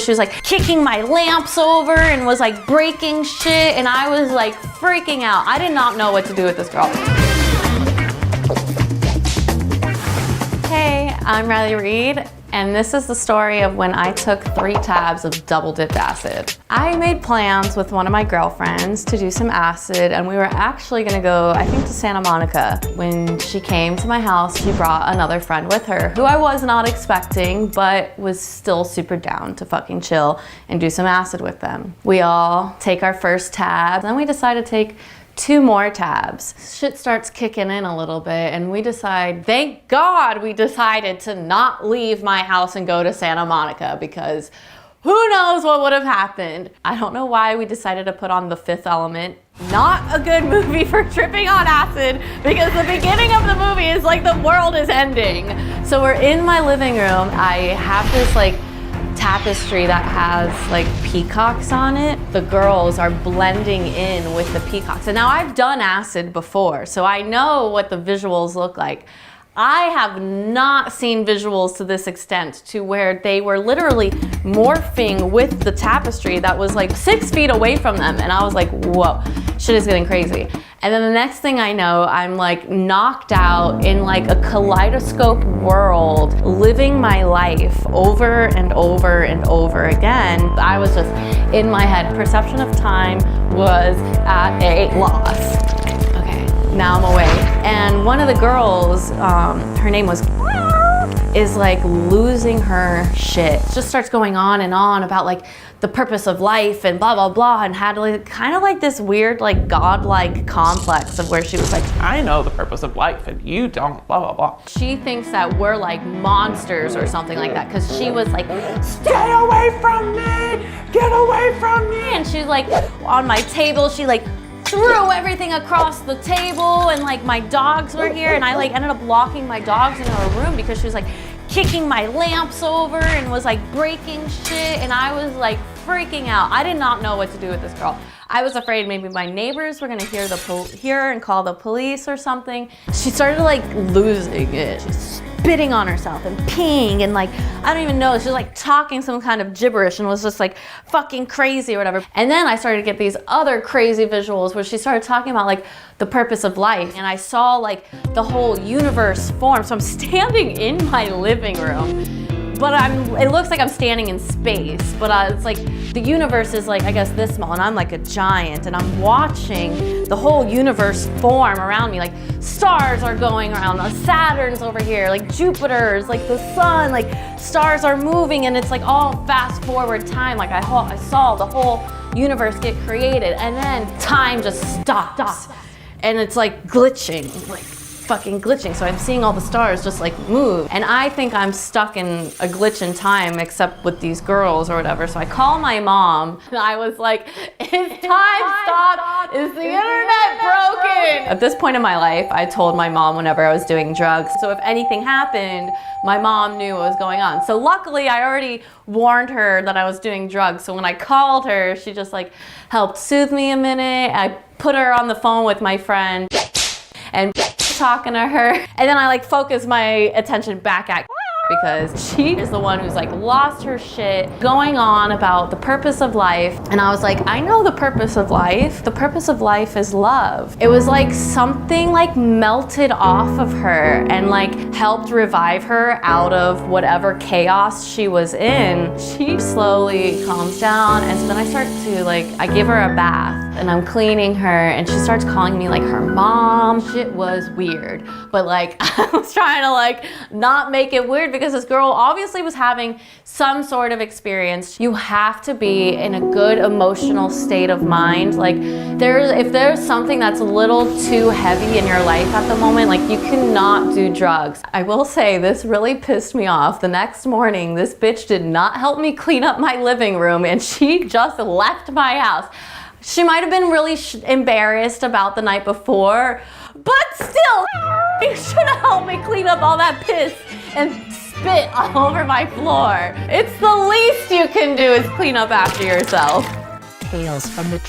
She was like kicking my lamps over and was like breaking shit, and I was like freaking out. I did not know what to do with this girl. Hey, I'm Reid, and this is the story of when I took 3 tabs of double-dipped acid. I made plans with one of my girlfriends to do some acid, and we were actually gonna go, I think, to Santa Monica. When she came to my house, she brought another friend with her, who I was not expecting, but was still super down to fucking chill and do some acid with them. We all take our first tab, then we decide to take 2 more tabs. Shit starts kicking in a little bit, and we decide, thank God we decided to not leave my house and go to Santa Monica, because who knows what would have happened. I don't know why we decided to put on The Fifth Element. Not a good movie for tripping on acid, because the beginning of the movie is like the world is ending. So we're in my living room. I have this like tapestry that has like peacocks on it. The girls are blending in with the peacocks. And now I've done acid before, so I know what the visuals look like. I have not seen visuals to this extent, to where they were literally morphing with the tapestry that was like 6 feet away from them. And I was like, whoa, shit is getting crazy. And then the next thing I know, I'm like knocked out in like a kaleidoscope world, living my life over and over and over again. I was just in my head. Perception of time was at a loss. Now I'm awake. And one of the girls, her name was, is like losing her shit. Just starts going on and on about like the purpose of life and blah, blah, blah, and had like kind of like this weird like godlike complex of where she was like, I know the purpose of life and you don't, blah, blah, blah. She thinks that we're like monsters or something like that, because she was like, stay away from me, get away from me. and she's like on my table, she like threw everything across the table, and like my dogs were here, and I like ended up locking my dogs into a room because she was like kicking my lamps over and was like breaking shit, and I was like freaking out. I did not know what to do with this girl. I was afraid maybe my neighbors were gonna hear and call the police or something. She started like losing it. She's spitting on herself and peeing and like, I don't even know, she was like talking some kind of gibberish and was just like fucking crazy or whatever. And then I started to get these other crazy visuals where she started talking about like the purpose of life, and I saw like the whole universe form. So I'm standing in my living room, but it looks like I'm standing in space, but it's like the universe is like, I guess this small, and I'm like a giant, and I'm watching the whole universe form around me. Like stars are going around, Saturn's over here, like Jupiter's, like the sun, like stars are moving, and it's like all fast forward time. Like I saw the whole universe get created, and then time just stops. And it's like glitching, like fucking glitching. So I'm seeing all the stars just like move. And I think I'm stuck in a glitch in time, except with these girls or whatever. So I call my mom, and I was like, is time stopped? Is the internet broken? At this point in my life, I told my mom whenever I was doing drugs. So if anything happened, my mom knew what was going on. So luckily I already warned her that I was doing drugs. So when I called her, she just like helped soothe me a minute. I put her on the phone with my friend and talking to her, and then I like focus my attention back at, because she is the one who's like lost her shit, going on about the purpose of life. And I was like, I know the purpose of life. The purpose of life is love. It was like something like melted off of her and like helped revive her out of whatever chaos she was in. She slowly calms down, and so then I start to like, I give her a bath and I'm cleaning her, and she starts calling me like her mom. Shit was weird, but like I was trying to like not make it weird, because this girl obviously was having some sort of experience. You have to be in a good emotional state of mind. Like if there's something that's a little too heavy in your life at the moment, like you cannot do drugs. I will say this really pissed me off. The next morning, this bitch did not help me clean up my living room, and she just left my house. She might have been really embarrassed about the night before, but still, you should have helped me clean up all that piss and spit all over my floor. It's the least you can do is clean up after yourself. Tales from the